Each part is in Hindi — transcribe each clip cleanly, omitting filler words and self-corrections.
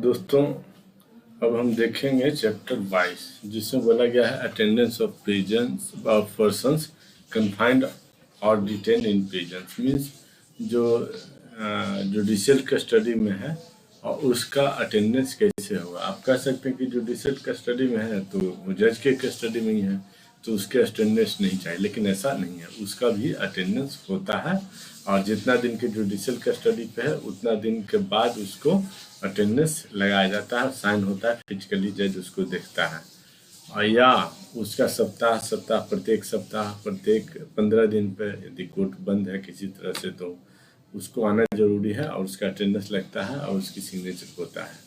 दोस्तों, अब हम देखेंगे चैप्टर 22 जिसमें बोला गया है attendance of prisons of persons confined or detain in prisons. Means जो जुडिशियल कस्टडी में है और उसका अटेंडेंस कैसे होगा। आप कह सकते हैं कि जुडिशियल कस्टडी में है तो वो जज के कस्टडी में ही है तो उसके अटेंडेंस नहीं चाहिए, लेकिन ऐसा नहीं है, उसका भी अटेंडेंस होता है और जितना दिन के जुडिशियल कस्टडी पे है उतना दिन के बाद उसको अटेंडेंस लगाया जाता है, साइन होता है, फिजिकली जज उसको देखता है। और या उसका प्रत्येक सप्ताह प्रत्येक 15 दिन पे यदि कोर्ट बंद है किसी तरह से तो उसको आना जरूरी है और उसका अटेंडेंस लगता है और उसकी सिग्नेचर होता है।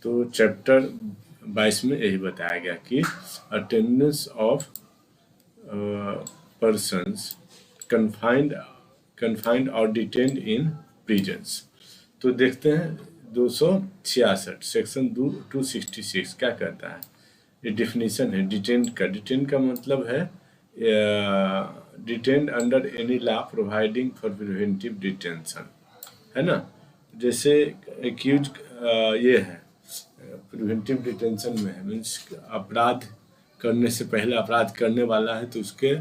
तो चैप्टर 22 में यही बताया गया कि अटेंडेंस ऑफ पर्सन्स कन्फाइंड और डिटेन्ड इन प्रिजन्स। तो देखते हैं 266 सेक्शन 266 क्या कहता है। ये डिफिनीशन है डिटेन का मतलब है detained under any law providing for preventive detention, है ना। जैसे एक्यूज ये है प्रिवेंटिव डिटेंशन में है, मीन्स अपराध करने से पहले अपराध करने वाला है तो उसके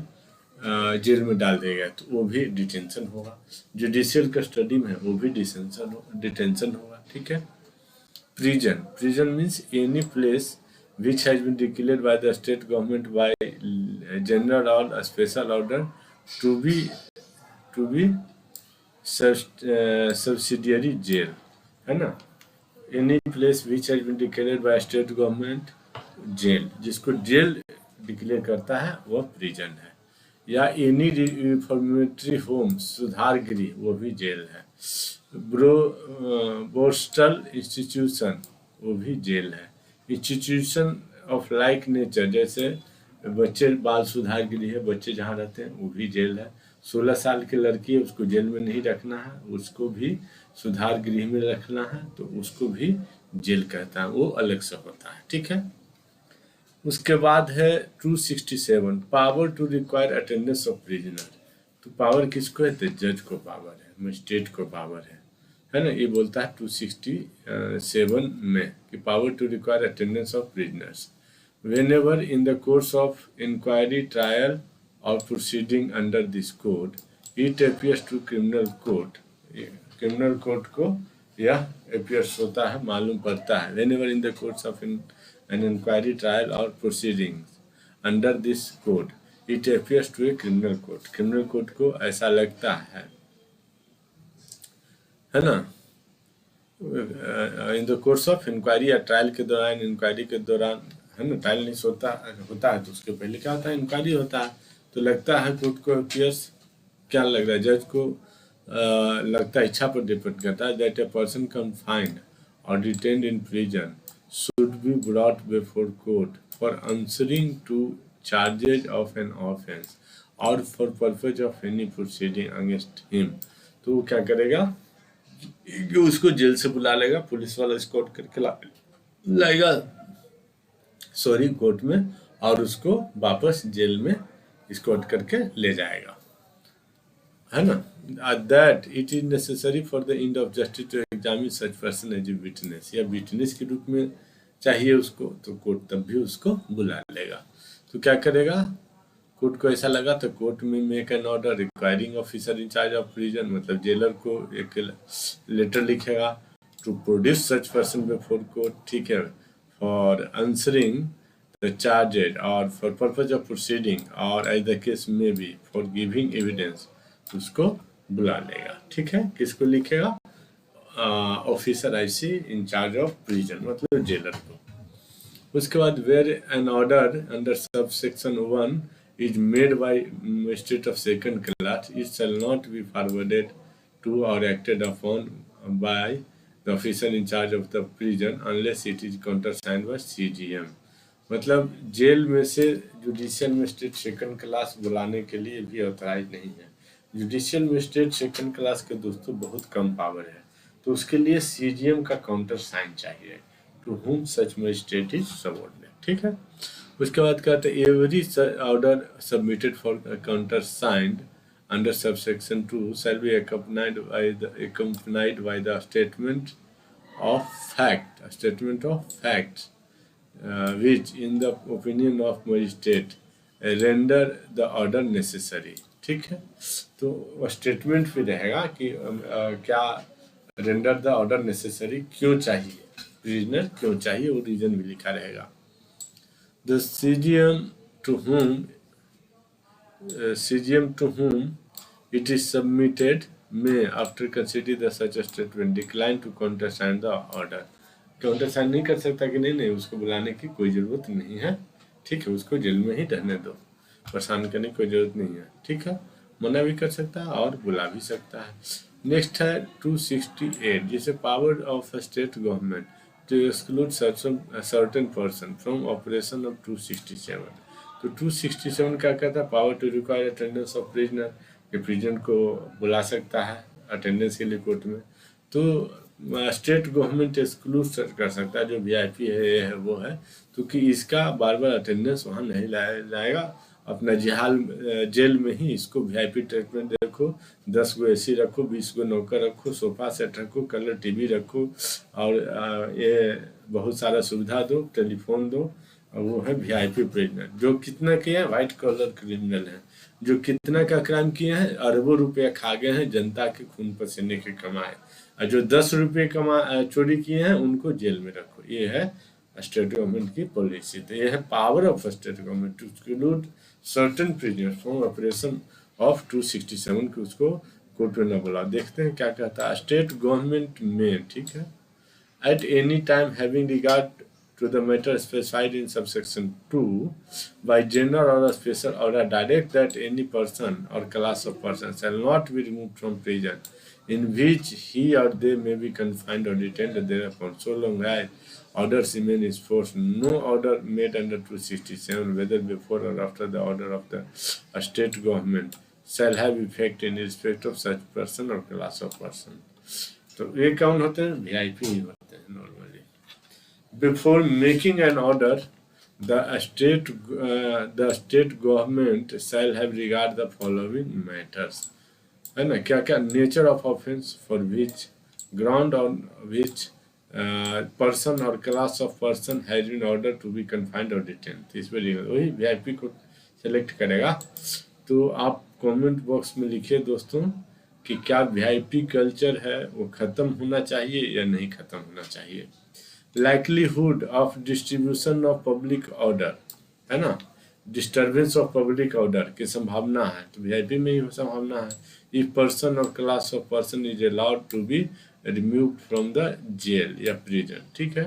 जेल में डाल देगा तो वो भी डिटेंशन होगा। जुडिशियल कस्टडी में है वो भी डिटेंशन होगा, ठीक है। Prison means any place which has been declared by the state government by general or special order to be subsidiary jail, है ना। any place which has been declared by state government jail, जिसको जेल डिक्लेयर करता है वह प्रिजन है। या एनी रिफॉर्मेटरी होम सुधार गृह वो भी जेल है। बोस्टल इंस्टीट्यूशन वो भी जेल है। इंस्टीट्यूशन ऑफ लाइक नेचर जैसे बच्चे बाल सुधार गृह है, बच्चे जहाँ रहते हैं वो भी जेल है। 16 साल की लड़की है उसको जेल में नहीं रखना है, उसको भी सुधार गृह में रखना है तो उसको भी जेल कहता है, वो अलग से होता है, ठीक है। उसके बाद है 267 power to require attendance of prisoner. तो पावर किसको है, तो जज को पावर है, मजिस्ट्रेट को पावर है ना। ये बोलता है 267 में कि power to require attendance of prisoners whenever in the course of inquiry trial और proceeding under this code it appears to criminal court को यह अपियर्स होता है, मालूम पड़ता है। Whenever in the course of an inquiry, trial or proceedings under this code it appears to a criminal court को ऐसा लगता है ना। In the course of inquiry या ट्रायल के दौरान, इंक्वायरी के दौरान, है ना। ट्रायल नहीं होता है तो उसके पहले क्या होता है, इंक्वायरी होता है तो लगता है कोर्ट को अपियर्स, क्या लग रहा है जज को लगता है, इच्छा पर डिपेंड करता है। दैट ए पर्सन कन्फाइंड और detained in prison should be brought before court for answering to charges of an offense or for purpose of any proceeding against him। तो वो क्या करेगा कि उसको जेल से बुला लेगा, पुलिस वाला escort करके लाएगा कोर्ट में और उसको वापस जेल में escort करके ले जाएगा, है ना। That it is necessary for the end of justice to examine such person as a witness, या विटनेस के रूप में चाहिए उसको तो कोर्ट तब भी उसको बुला लेगा। तो क्या करेगा, कोर्ट को ऐसा लगा तो कोर्ट में make an order requiring officer in charge of prison, मतलब जेलर को एक लेटर लिखेगा to produce such person before court, ठीक है, for answering the charges or for purpose of proceeding or as the case may be for giving evidence, उसको बुला लेगा, ठीक है। किसको लिखेगा, officer IC in charge of prison मतलब जेलर को। उसके बाद where an order under sub section 1 is made by magistrate of second class it shall not be forwarded to और acted upon by the officer in charge of the prison unless it is countersigned by CGM. मतलब जेल में से जुडिशियल मजिस्ट्रेट सेकंड क्लास बुलाने के लिए भी ऑथराइज नहीं है। जुडिशियल मजिस्ट्रेट सेकंड क्लास के दोस्तों बहुत कम पावर है तो उसके लिए सीजीएम का काउंटर साइन चाहिए, to whom such magistrate is subordinate, ठीक है। उसके बाद कहते हैं every order submitted for counter signed under subsection 2 shall be accompanied by the statement of fact, a statement of facts, which in the opinion of magistrate render the order necessary. ठीक है, तो वह स्टेटमेंट भी रहेगा कि क्या रेंडर द ऑर्डर नेसेसरी क्यों चाहिए, प्रिजनर क्यों चाहिए, वो रीजन भी लिखा रहेगा. The CGM to whom it is submitted may, after considering the such a statement, decline to countersign the order. काउंटरसाइन नहीं कर सकता कि नहीं उसको बुलाने की कोई ज़रूरत नहीं है. ठीक है, उसको जेल में ही रहने दो, परेशान करने की कोई ज़रूरत नहीं है. ठीक है, मना भी कर सकता है और बुला भी सकता है. नेक्स्ट है 268, जिसे power of state government to exclude certain person from operation of 267. तो 267 क्या कहता है, power to require attendance of prisoner, कि प्रिजनर को बुला सकता है अटेंडेंस के लिए कोर्ट में. तो स्टेट गवर्नमेंट एक्सक्लूड कर सकता है, जो VIP है ये है वो है, तो कि इसका बार बार अटेंडेंस वहाँ नहीं लाएगा. अपना जेल में ही इसको VIP ट्रीटमेंट रखो, 10 गो AC रखो, 20 गो नौकर रखो, सोफा सेट रखो, कलर TV रखो, और ये बहुत सारा सुविधा दो, टेलीफोन दो. और वो है VIP प्रिजनर, जो कितना किए हैं, व्हाइट कॉलर क्रिमिनल हैं, जो कितना का क्राइम किए हैं, अरबों रुपया खा गए हैं, जनता के खून पसीने के कमाए. और जो 10 रुपये चोरी किए हैं उनको जेल में रखो. ये है स्टेट गवर्नमेंट की पॉलिसी. तो ये है power of state government to exclude certain prisoners from operation of 267 की उसको कोर्ट में न बुला. देखते हैं क्या कहता है. स्टेट गवर्नमेंट में, ठीक है, at any time having regard to the matter specified in subsection 2 by general or special order, direct that any person or class of persons shall not be removed from prison in which he or they may be confined or detained thereupon, so long as orders remain in force. No order made under 267, whether before or after the order of the state government, shall have effect in respect of such person or class of person. तो ये कौन होते हैं, VIP ही होते हैं normally. Before making an order, the state government shall have regard the following matters. है ना, क्या क्या, nature of offence for which, ground on which person or class of person has been ordered to be confined or detained. इस पर वही VIP को सेलेक्ट करेगा. तो आप कमेंट बॉक्स में लिखिए दोस्तों कि क्या VIP कल्चर है वो ख़त्म होना चाहिए या नहीं ख़त्म होना चाहिए. likelihood of distribution of public order, है ना, डिस्टर्बेंस ऑफ पब्लिक ऑर्डर की संभावना है, तो VIP में ही संभावना है. If person or class of person is allowed to be removed from the jail या प्रिजन. ठीक है,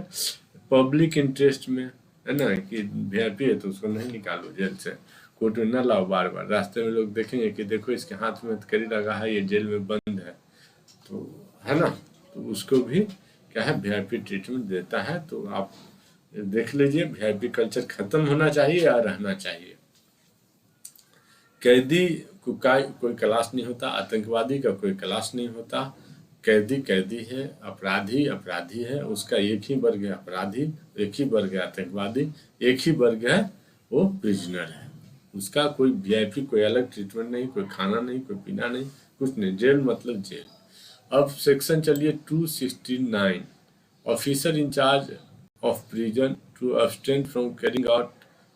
पब्लिक इंटरेस्ट में, है ना, कि VIP है तो उसको नहीं निकालो जेल से, कोर्ट में न लाओ बार बार. रास्ते में लोग देखेंगे कि देखो इसके हाथ में हथकड़ी लगा है, ये जेल में बंद है, तो है ना, तो उसको भी क्या है VIP ट्रीटमेंट देता है. तो आप देख लीजिए VIP कल्चर खत्म होना चाहिए या रहना चाहिए. कैदी को कोई क्लास नहीं होता, आतंकवादी का कोई क्लास नहीं होता. कैदी कैदी है, अपराधी अपराधी है, उसका एक ही वर्ग है अपराधी, एक ही वर्ग है आतंकवादी, एक ही वर्ग है वो प्रिजनर है. उसका कोई VIP कोई अलग ट्रीटमेंट नहीं, कोई खाना नहीं, कोई पीना नहीं, कुछ नहीं. जेल मतलब जेल. अब सेक्शन चलिए 269, officer in charge of prison to abstain from carrying out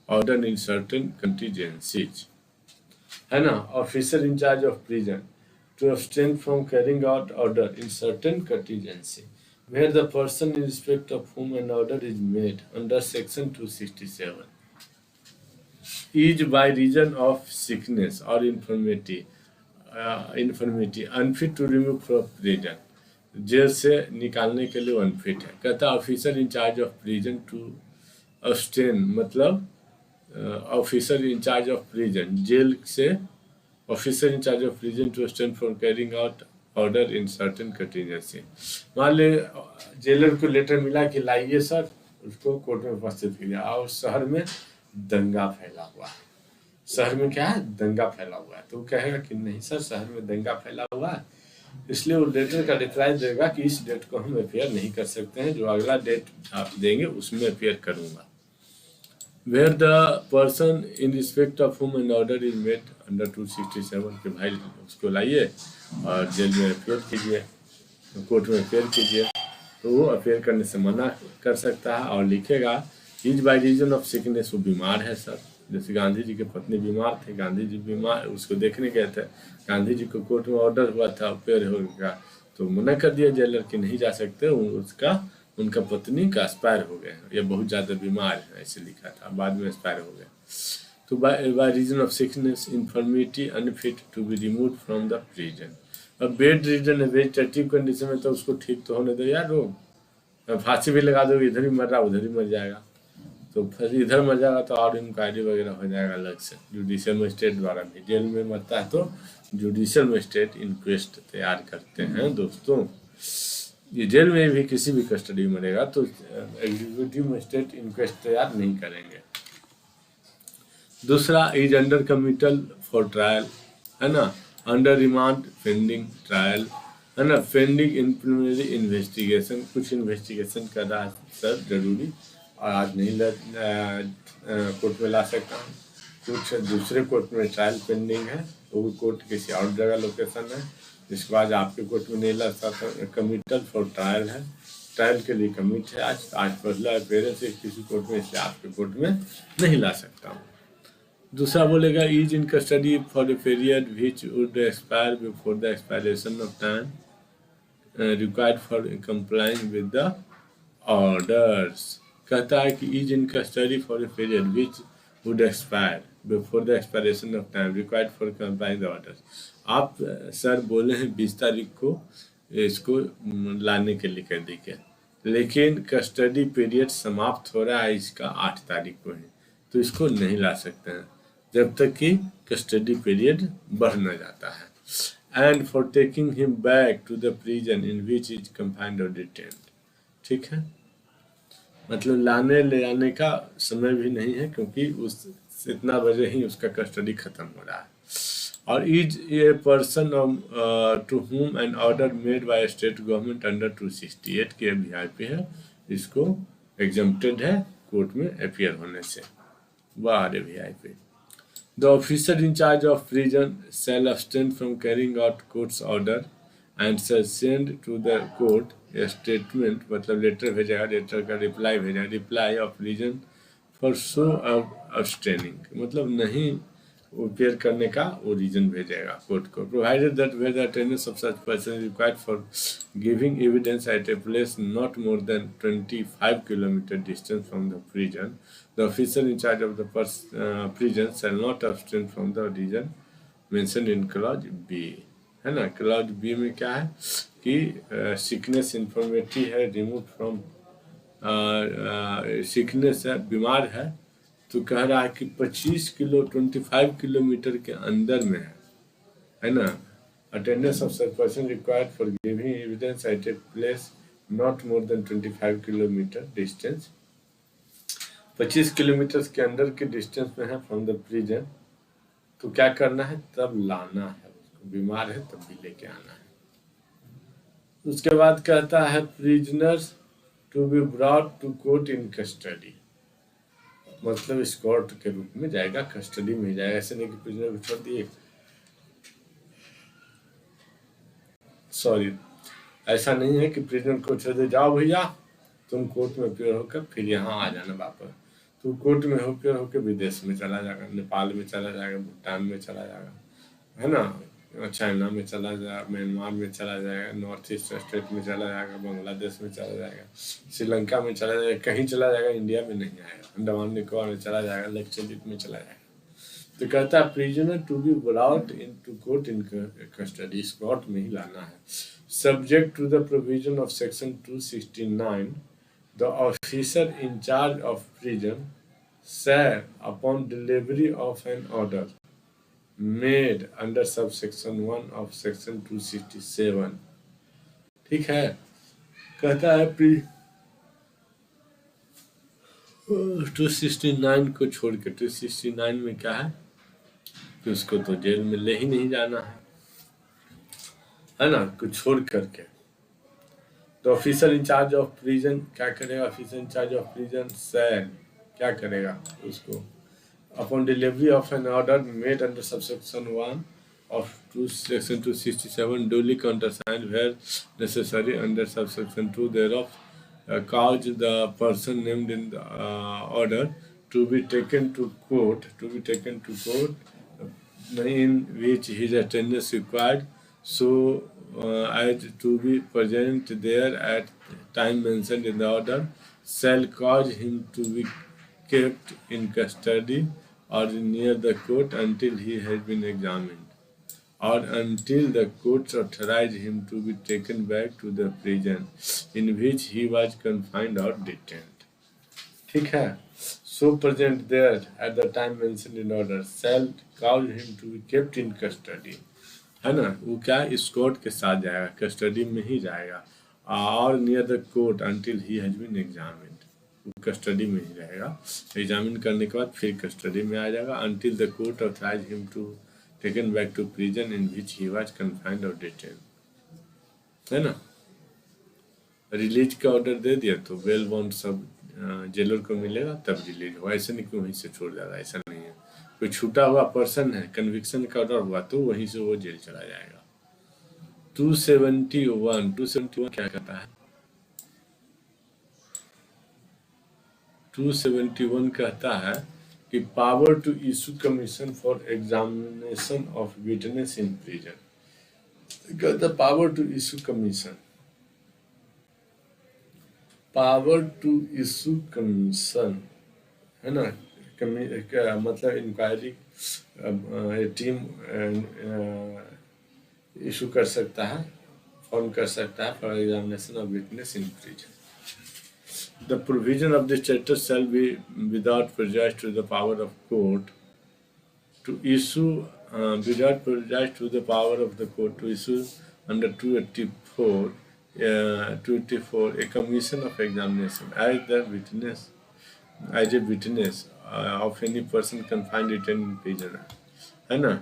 order in certain contingencies, है ना. Officer in charge of prison to abstain from carrying out order in certain contingency where the person in respect of whom an order is made under section 267 is by reason of sickness or infirmity unfit to remove from prison, जेल से निकालने के लिए अनफिट है. कहता officer in charge of prison to abstain, मतलब ऑफिसर इंचार्ज ऑफ प्रिजन जेल से, officer in charge of prison to abstain from carrying out order in certain contingency. मान ले जेलर को लेटर मिला कि लाइए सर, उसको कोर्ट में उपस्थित किया, और शहर में दंगा फैला हुआ है. शहर में क्या है, दंगा फैला हुआ है. तो वो कहेगा कि नहीं सर, शहर में दंगा फैला हुआ है, इसलिए वो लेटर का रिप्लाई देगा कि इस डेट को हम अफेयर नहीं कर सकते हैं, जो अगला डेट आप देंगे उसमें अफेयर करूंगा. Where the person in respect of whom an order is made under 267 के भाई उसको लाइए और जेल में अफेयर कीजिए, कोर्ट में अफेयर कीजिए. तो वो अपेयर करने से मना कर सकता है और लिखेगा is by reason of sickness, वो बीमार है सर। जैसे गांधी जी की पत्नी बीमार थे, गांधी जी बीमार, उसको देखने गए थे, गांधी जी को कोर्ट में ऑर्डर हुआ था अपेयर होगा, तो मना कर दिया जेलर कि नहीं जा सकते, उसका उनका पत्नी का एक्सपायर हो गया, या बहुत ज़्यादा बीमार है ऐसे लिखा था, बाद में एक्सपायर हो गया। तो by reason of sickness infirmity unfit to be remove from the prison. अब बेड रीजन है, वेजिटेटिव कंडीशन में, तो उसको ठीक तो होने दो यार, वो फांसी भी लगा दो, इधर ही मर रहा उधर ही मर जाएगा, तो फिर इधर मर जाएगा तो और इंक्वायरी वगैरह हो जाएगा अलग से जुडिशियल मजिस्ट्रेट द्वारा भी। जेल में मरता है तो जुडिशियल मजिस्ट्रेट इंक्वेस्ट तैयार करते हैं दोस्तों। ये जेल में भी किसी भी कस्टडी में मरेगा तो एग्जीक्यूटिव मजिस्ट्रेट इंक्वेस्ट तैयार नहीं करेंगे। दूसरा is under committal for trial, है ना, अंडर रिमांड पेंडिंग ट्रायल, है ना, पेंडिंग इन प्रिलिमिनरी इन्वेस्टिगेशन, कुछ इन्वेस्टिगेशन कर रहा है सर जरूरी और आज नहीं कोर्ट में ला सकता हूँ, कुछ दूसरे कोर्ट में ट्रायल पेंडिंग है, वो कोर्ट किसी और जगह लोकेशन है, जिसके बाद आपके कोर्ट में नहीं ला सकता। कमिटल फॉर ट्रायल है, ट्रायल के लिए कमिट है, आज पहला अपेयरेंस है किसी कोर्ट में, इसलिए आपके कोर्ट में नहीं ला सकता हूँ। दूसरा बोलेगा is in custody for a period which would expire before the expiration of time required for complying with the orders. कहता है कि is in custody for a period which would expire before the expiration of time required for complying the orders. आप सर बोले हैं 20 तारीख को इसको लाने के लिए कह दीजिए, लेकिन कस्टडी पीरियड समाप्त हो रहा है इसका 8 तारीख को है, तो इसको नहीं ला सकते हैं जब तक कि कस्टडी पीरियड बढ़ न जाता है। And for taking him back to the prison in which is confined or detained. ठीक है, मतलब लाने ले जाने का समय भी नहीं है, क्योंकि उस इतना बजे ही उसका कस्टडी खत्म हो रहा है। और is a person to whom an order made by state government under 268 के वीआईपी है, इसको एग्जम्प्टेड है कोर्ट में अपियर होने से, बाहर VIP. The officer in charge of prison shall abstain from carrying out courts order and shall send to the court a statement, मतलब लेटर भेजेगा, लेटर का रिप्लाई भेजेगा, reply of reason for so abstaining, मतलब नहीं अपेयर करने का वो रीजन भेजेगा कोर्ट को। Provided that where the attendance of such person required for giving evidence at a place not more than 25 kilometre distance from the prison, the officer in charge of the prison shall not abstain from the reason mentioned in clause B. है ना, क्लॉज बी में क्या है कि सिकनेस इन्फॉर्मेटी है, रिमूव फ्रॉम सिकनेस है, बीमार है, तो कह रहा है कि 25 किलोमीटर के अंदर में है ना, attendance of such person required for giving evidence at a place not more than 25 kilometre distance, 25 kilometre के अंदर के डिस्टेंस में है फ्रॉम द प्रिजन, तो क्या करना है, तब लाना है उसको, बीमार है तब भी लेके आना है। उसके बाद कहता है prisoners to be brought to court in custody, मतलब स्कॉट के रूप में जाएगा, कस्टडी में जाएगा, ऐसे नहीं कि प्रिजनर को छोड़ दिए, सॉरी ऐसा नहीं है कि प्रिजनर को छोड़ दे, जाओ भैया तुम कोर्ट में अपेयर होकर फिर यहाँ आ जाना वापस, तो कोर्ट में अपेयर होकर विदेश में चला जाएगा, नेपाल में चला जाएगा, भूटान में चला जाएगा, है ना, चाइना में चला जाएगा, म्यांमार में चला जाएगा, नॉर्थ ईस्ट स्टेट में चला जाएगा, बांग्लादेश में चला जाएगा, श्रीलंका में चला जाएगा, कहीं चला जाएगा, इंडिया में नहीं आएगा, अंडमान निकोबार में चला जाएगा, लक्षद्वीप में चला जाएगा। तो कहता है prisoner to be brought into court in custody, court में ही लाना है, subject to the provision of section 269, the officer in charge of prison shall upon delivery of an order made under subsection 1 of section 267। ठीक है, कहता है 269 को छोड़ के, 269 में क्या है कि उसको तो जेल में ले ही नहीं जाना है ना, कुछ छोड़ करके। तो officer in charge of prison क्या करेगा, officer in charge of prison shall क्या करेगा, उसको upon delivery of an order made under subsection 1 of section 267 duly countersigned where necessary under subsection 2 thereof, cause the person named in the order to be taken to court, in which his attendance required, so as to be present there at time mentioned in the order, shall cause him to be kept in custody or near the court until he has been examined, or until the courts authorize him to be taken back to the prison in which he was confined or detained. ठीक है, so present there at the time mentioned in order shall cause him to be kept in custody, है ना, वो क्या escort के साथ जाएगा, कस्टडी में ही जाएगा, और near the court until he has been examined, वो कस्टडी में ही रहेगा, एग्जामिन करने के बाद फिर कस्टडी में आ जाएगा, until the court authorize him to taken back to prison in which he was confined or detain, है ना। रिलीज का ऑर्डर दे दिया तो बेल बॉन्ड सब जेलर को मिलेगा तब रिलीज होगा, ऐसा नहीं कि वहीं से छोड़ जाएगा, ऐसा नहीं है। कोई छूटा हुआ पर्सन है, कन्विक्शन का ऑर्डर हुआ तो वहीं से वो जेल चला जाएगा। 271 क्या कहता है? 271 कहता है कि power to issue commission for examination of witness in prison, कहता power to issue commission, power to issue commission, है ना, मतलब इंक्वायरी टीम इशू कर सकता है, फॉर्म कर सकता है for examination of witness in prison. The provision of this chapter shall be without prejudice to the power of court to issue, without prejudice to the power of the court to issue under 284 a commission of examination as a witness of any person confined detained in prison, है ना,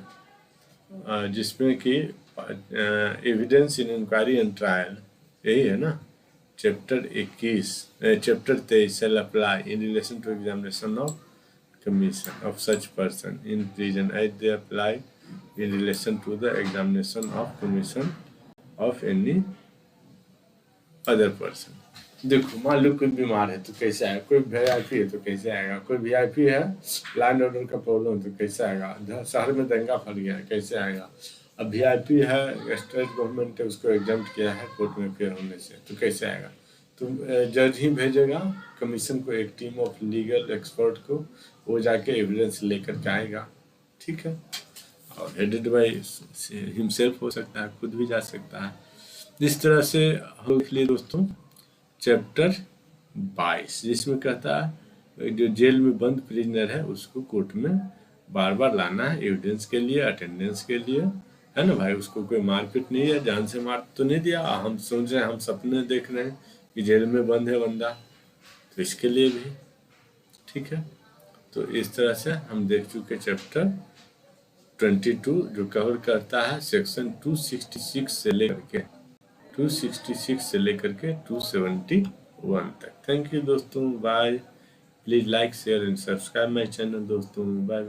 जिसमें कि evidence in inquiry and trial, यही है ना, chapter 23 shall apply in relation to examination of commission of such person in prison as they apply in relation to the examination of commission of any other person। देखो, मान लो कोई बीमार है तो कैसे आएगा, कोई वीआईपी है तो कैसे आएगा, कोई वीआईपी है लैंड ऑर्डर का प्रॉब्लम तो कैसे आएगा, शहर में दंगा फट गया कैसे आएगा, अब वीआईपी है, स्टेट गवर्नमेंट ने उसको एग्जाम्प्ट किया है कोर्ट में फेयर होने से, तो कैसे आएगा, तो जज ही भेजेगा कमीशन को, एक टीम ऑफ लीगल एक्सपर्ट को, वो जाके एविडेंस लेकर के आएगा, ठीक है, और हेडेड बाय हिमसेल्फ हो सकता है, खुद भी जा सकता है। इस तरह से हो लिए दोस्तों चैप्टर 22, जिसमें कहता है जो जेल में बंद प्रिजनर है उसको कोर्ट में बार बार लाना है एविडेंस के लिए, अटेंडेंस के लिए, है ना भाई, उसको कोई मारपीट नहीं है, जान से मार तो नहीं दिया, हम सोच रहे हैं, हम सपने देख रहे हैं कि जेल में बंद है बंदा, तो इसके लिए भी ठीक है। तो इस तरह से हम देख चुके चैप्टर 22 जो कवर करता है सेक्शन 266 से लेकर के 271 तक। थैंक यू दोस्तों, bye. Please like share and subscribe my channel दोस्तों, बाय।